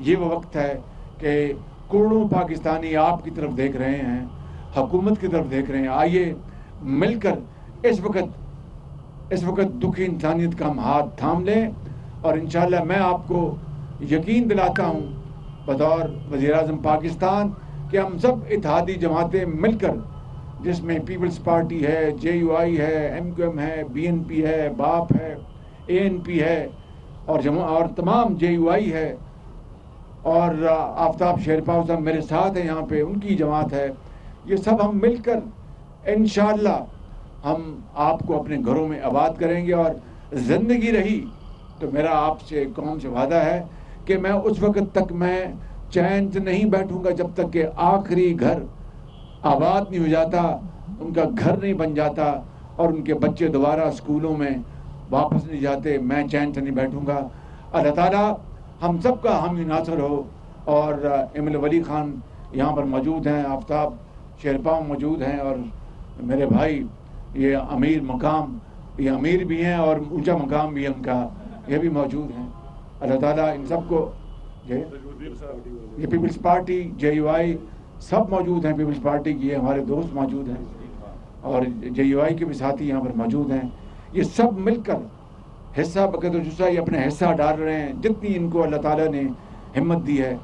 یہ وہ وقت ہے کہ کروڑوں پاکستانی آپ کی طرف دیکھ رہے ہیں، حکومت کی طرف دیکھ رہے ہیں. آئیے مل کر اس وقت دکھی انسانیت کا ہم ہاتھ تھام لیں، اور انشاءاللہ میں آپ کو یقین دلاتا ہوں بطور وزیر اعظم پاکستان کہ ہم سب اتحادی جماعتیں مل کر، جس میں پیپلز پارٹی ہے، جے یو آئی ہے، ایم کیو ایم ہے، بی این پی ہے، باپ ہے، اے این پی ہے، اور تمام جے یو آئی ہے، اور آفتاب شیرپا صاحب میرے ساتھ ہیں یہاں پہ، ان کی جماعت ہے. یہ سب ہم مل کر انشاءاللہ ہم آپ کو اپنے گھروں میں آباد کریں گے. اور زندگی رہی تو میرا آپ سے قوم سے وعدہ ہے کہ میں اس وقت تک میں چین سے نہیں بیٹھوں گا جب تک کہ آخری گھر آباد نہیں ہو جاتا، ان کا گھر نہیں بن جاتا، اور ان کے بچے دوبارہ اسکولوں میں واپس نہیں جاتے. میں چین سے نہیں بیٹھوں گا. اللہ تعالیٰ ہم سب کا حامی ناصر ہو. اور ایم ولی خان یہاں پر موجود ہیں، آفتاب شیرپا موجود ہیں، اور میرے بھائی یہ امیر مقام، یہ امیر بھی ہیں اور اونچا مقام بھی ہے ان کا، یہ بھی موجود ہیں. اللہ تعالیٰ ان سب کو، یہ پیپلز پارٹی، جے یو آئی سب موجود ہیں. پیپلز پارٹی کی ہمارے دوست موجود ہیں، اور جے یو آئی کے بھی ساتھی یہاں پر موجود ہیں. یہ سب مل کر حصہ بقدر جسہ یہ اپنے حصہ ڈال رہے ہیں، جتنی ان کو اللہ تعالیٰ نے ہمت دی ہے.